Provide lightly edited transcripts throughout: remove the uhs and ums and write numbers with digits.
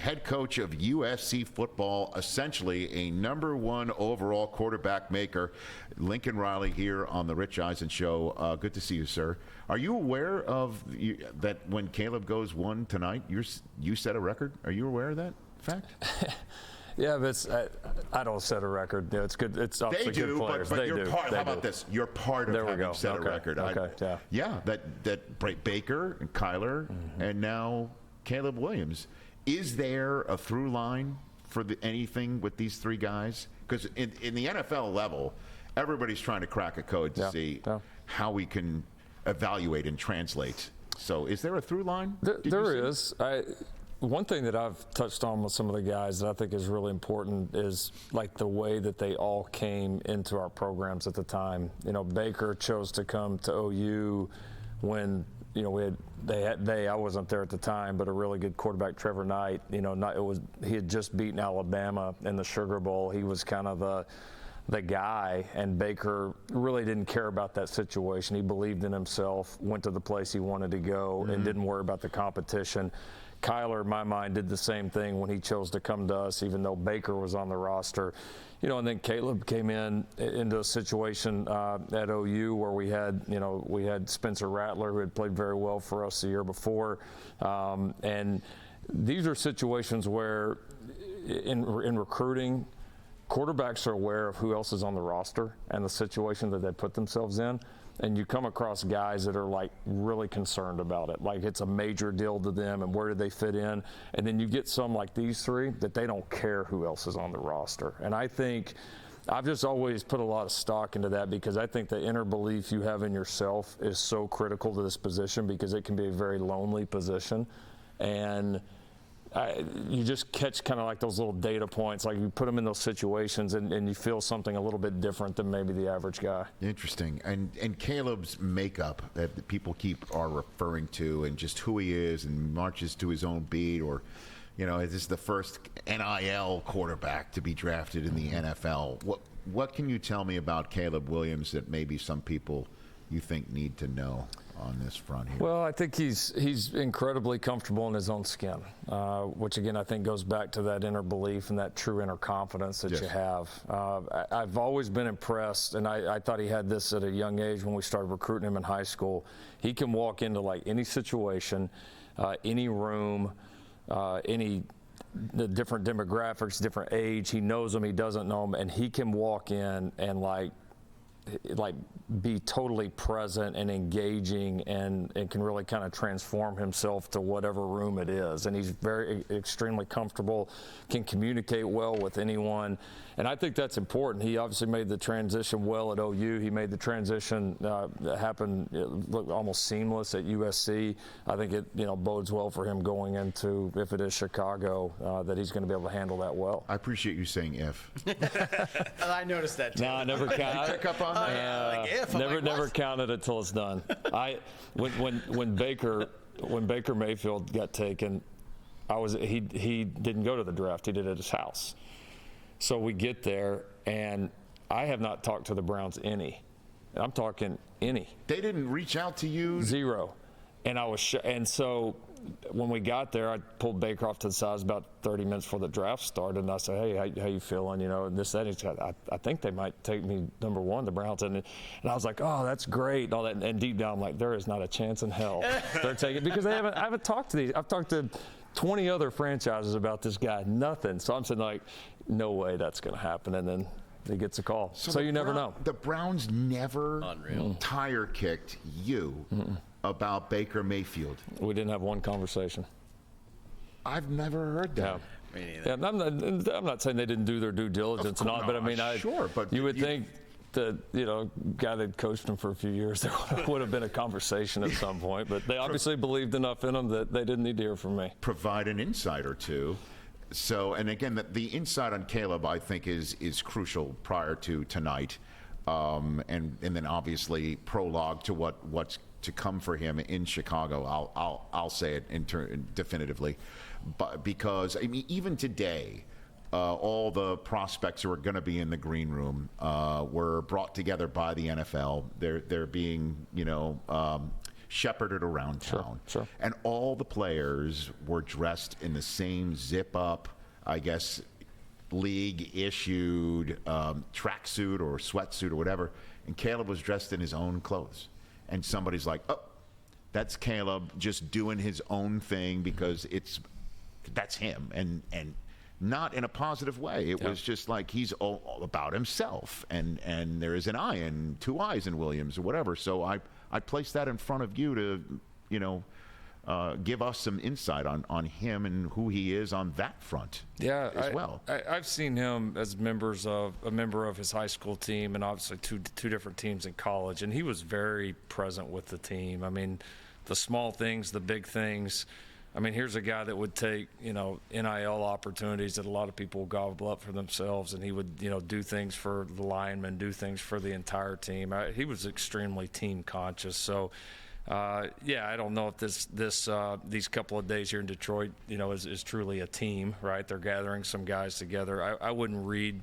head coach of USC football, essentially a #1 overall quarterback maker. Lincoln Riley here on the Rich Eisen Show. Good to see you, sir. Are you aware of that when Caleb goes 1 tonight, you set a record? Are you aware of that fact? Yeah, but I don't set a record. It's good. It's up to good players. But you're part. How about this? You're part of having set a record. Okay. Yeah. That Baker and Kyler and now Caleb Williams. Is there a through line for anything with these three guys? Because in the NFL level, everybody's trying to crack a code to see how we can evaluate and translate. So, is there a through line? There is. One thing that I've touched on with some of the guys that I think is really important is like the way that they all came into our programs at the time. You know, Baker chose to come to OU when, you know, I wasn't there at the time, but a really good quarterback, Trevor Knight, you know, he had just beaten Alabama in the Sugar Bowl. He was kind of the guy, and Baker really didn't care about that situation. He believed in himself, went to the place he wanted to go, and didn't worry about the competition. Kyler, in my mind, did the same thing when he chose to come to us, even though Baker was on the roster. You know, and then Caleb came into a situation at OU where we had Spencer Rattler, who had played very well for us the year before. And these are situations where in recruiting, quarterbacks are aware of who else is on the roster and the situation that they put themselves in. And you come across guys that are like really concerned about it. Like it's a major deal to them and where do they fit in? And then you get some like these three that they don't care who else is on the roster. And I think I've just always put a lot of stock into that because I think the inner belief you have in yourself is so critical to this position because it can be a very lonely position. And you just catch kind of like those little data points, like you put them in those situations and you feel something a little bit different than maybe the average guy. Interesting. And Caleb's makeup that people are referring to and just who he is and marches to his own beat, or, you know, is this the first NIL quarterback to be drafted in the NFL? What can you tell me about Caleb Williams that maybe some people you think need to know on this front here? Well, I think he's incredibly comfortable in his own skin, which again I think goes back to that inner belief and that true inner confidence that you have. I've always been impressed, and I thought he had this at a young age when we started recruiting him in high school. He can walk into like any situation, any room, the different demographics, different age. He knows them, he doesn't know them, and he can walk in and like be totally present and engaging and can really kind of transform himself to whatever room it is. And he's extremely comfortable, can communicate well with anyone. And I think that's important. He obviously made the transition well at OU. He made the transition happen look almost seamless at USC. I think it bodes well for him going into, if it is Chicago, that he's going to be able to handle that well. I appreciate you saying if. I noticed that too. No, I never counted. Pick up on that? Like if. Never counted it until it's done. When Baker Mayfield got taken, he didn't go to the draft. He did it at his house. So we get there, and I have not talked to the Browns any. I'm talking any. They didn't reach out to you? Zero. And and so when we got there, I pulled Baker off to the side. It was about 30 minutes before the draft started, and I said, "Hey, how you feeling? You know, and this, that." He said, I think they might take me #1, the Browns. And I was like, "Oh, that's great." And all that. And deep down, I'm like, there is not a chance in hell they're taking, because I haven't talked to these. I've talked to 20 other franchises about this guy. Nothing. So I'm saying, like, no way that's going to happen. And then he gets a call. So you never know. The Browns never tire kicked you about Baker Mayfield. We didn't have one conversation. I've never heard that. Me neither. Yeah, I'm not saying they didn't do their due diligence and all, but I mean, you would think that, guy that coached him for a few years, there would have been a conversation at some point, but they obviously believed enough in him that they didn't need to hear from me. Provide an insight or two. So, and again, the insight on Caleb, I think, is crucial prior to tonight, and then obviously prologue to what's to come for him in Chicago. I'll say it definitively, but because I mean, even today, all the prospects who are going to be in the green room were brought together by the NFL. They're being shepherded around town. Sure. And all the players were dressed in the same zip-up, I guess, league-issued tracksuit or sweatsuit or whatever. And Caleb was dressed in his own clothes. And somebody's like, oh, that's Caleb just doing his own thing because that's him. And not in a positive way. It was just like he's all about himself. And there is an I and two I's in Williams or whatever. So I placed that in front of you to, give us some insight on him and who he is on that front as well. I've seen him as a member of his high school team and obviously two different teams in college, and he was very present with the team. I mean, the small things, the big things. I mean, here's a guy that would take, NIL opportunities that a lot of people gobble up for themselves, and he would, do things for the linemen, do things for the entire team. He was extremely team conscious. So, I don't know if these couple of days here in Detroit, is truly a team, right? They're gathering some guys together. I wouldn't read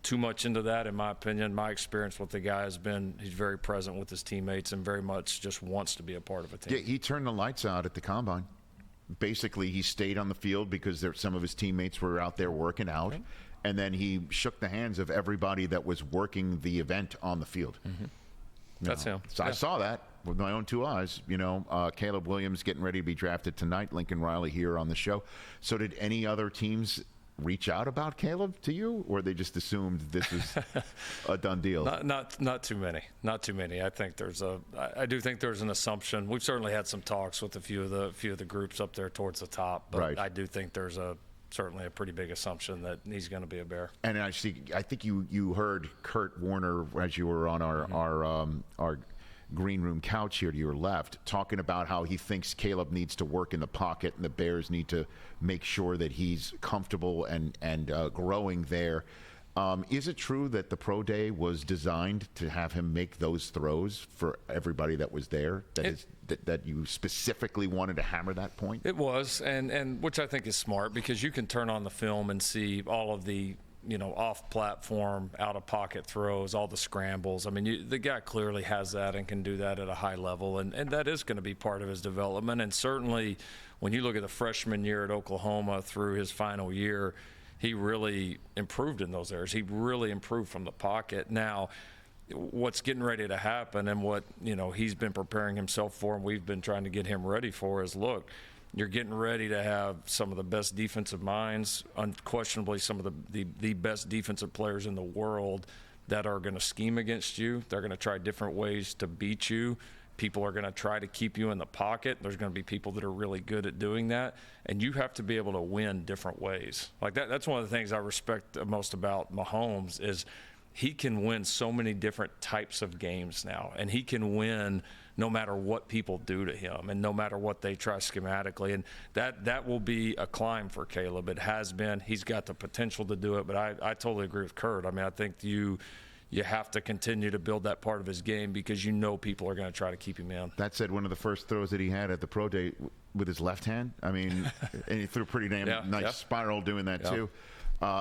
too much into that, in my opinion. My experience with the guy has been he's very present with his teammates and very much just wants to be a part of a team. Yeah, he turned the lights out at the Combine. Basically, he stayed on the field because some of his teammates were out there working out. Okay. And then he shook the hands of everybody that was working the event on the field. Mm-hmm. That's him. So I saw that with my own two eyes. Caleb Williams getting ready to be drafted tonight. Lincoln Riley here on the show. So did any other teams reach out about Caleb to you, or they just assumed this is a done deal? Not too many. Not too many. I think I do think there's an assumption. We've certainly had some talks with a few of the groups up there towards the top, but right. I do think there's certainly a pretty big assumption that he's going to be a Bear. And I think you heard Kurt Warner as you were on our green room couch here to your left, talking about how he thinks Caleb needs to work in the pocket and the Bears need to make sure that he's comfortable and growing there. Is it true that the pro day was designed to have him make those throws for everybody that was there? That you specifically wanted to hammer that point? It was, and which I think is smart, because you can turn on the film and see all of the off-platform, out-of-pocket throws, all the scrambles. I mean, the guy clearly has that and can do that at a high level, and that is going to be part of his development. And certainly when you look at the freshman year at Oklahoma through his final year, he really improved in those areas. He really improved from the pocket. Now, what's getting ready to happen and what, he's been preparing himself for and we've been trying to get him ready for is, look, you're getting ready to have some of the best defensive minds, unquestionably some of the best defensive players in the world that are going to scheme against you. They're going to try different ways to beat you. People are going to try to keep you in the pocket. There's going to be people that are really good at doing that, and you have to be able to win different ways. Like that's one of the things I respect most about Mahomes is he can win so many different types of games now, and he can win no matter what people do to him and no matter what they try schematically. And that will be a climb for Caleb. It has been. He's got the potential to do it, but I totally agree with Kurt. I mean, I think you have to continue to build that part of his game because people are going to try to keep him in. That said, one of the first throws that he had at the pro day with his left hand, I mean, and he threw a pretty damn nice spiral doing that too.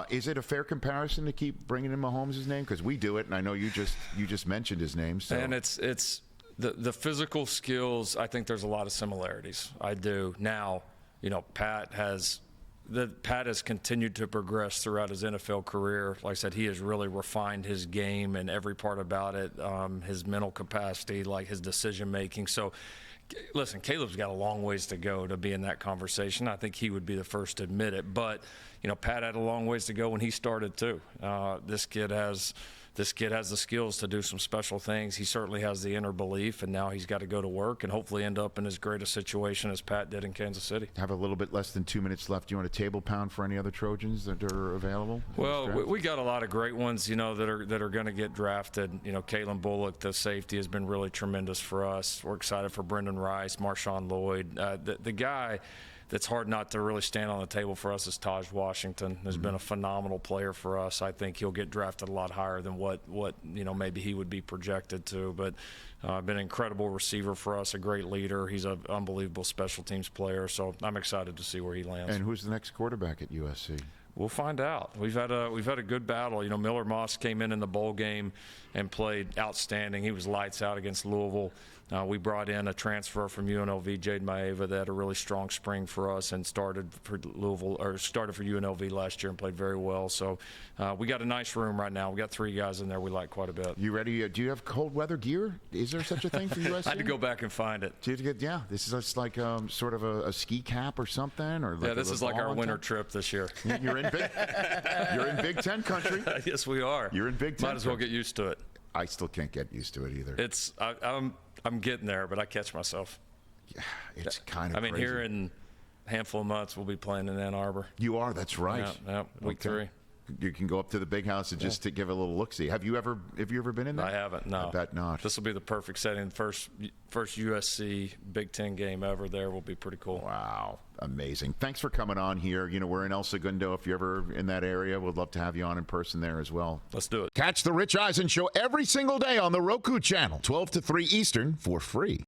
Is it a fair comparison to keep bringing in Mahomes' name? Because we do it, and I know you just mentioned his name. So. And it's the physical skills. I think there's a lot of similarities. I do. Now, Pat has continued to progress throughout his NFL career. Like I said, he has really refined his game and every part about it, his mental capacity, like his decision making. So, listen, Caleb's got a long ways to go to be in that conversation. I think he would be the first to admit it. But, Pat had a long ways to go when he started too. This kid has the skills to do some special things. He certainly has the inner belief, and now he's got to go to work and hopefully end up in as great a situation as Pat did in Kansas City. Have a little bit less than 2 minutes left. Do you want a table pound for any other Trojans that are available? Well, we got a lot of great ones, that are going to get drafted. Kalen Bullock, the safety, has been really tremendous for us. We're excited for Brendan Rice, Marshawn Lloyd. The guy that's hard not to really stand on the table for us is Taj Washington. Has been a phenomenal player for us. I think he'll get drafted a lot higher than what maybe he would be projected to. But Been an incredible receiver for us, a great leader. He's an unbelievable special teams player, so I'm excited to see where he lands. And who's the next quarterback at USC? We'll find out. We've had a good battle. You know, Miller Moss came in the bowl game and played outstanding. He was lights out against Louisville. We brought in a transfer from UNLV, Jade Maeva, that had a really strong spring for us and started for UNLV last year and played very well. So we got a nice room right now. We got 3 guys in there we like quite a bit. You ready? Do you have cold weather gear? Is there such a thing for USC? I had to go back and find it. Yeah, this is just like sort of a ski cap or something, or like Yeah, this is like our winter trip this year. You're in Big Ten country. Yes, we are. You're in Big Ten. Might as well get used to it. I still can't get used to it either. I'm getting there, but I catch myself. Yeah, it's kind of. I mean, crazy. here in a handful of months, we'll be playing in Ann Arbor. You are. That's right. Yeah, week 3. You can go up to the big house and just to give a little look-see. Have you ever been in there? I haven't. No. I bet not. This will be the perfect setting. First USC Big Ten game ever. There will be pretty cool. Wow, amazing! Thanks for coming on here. You know, we're in El Segundo. If you're ever in that area, we'd love to have you on in person there as well. Let's do it. Catch the Rich Eisen Show every single day on the Roku channel, 12 to 3 Eastern, for free.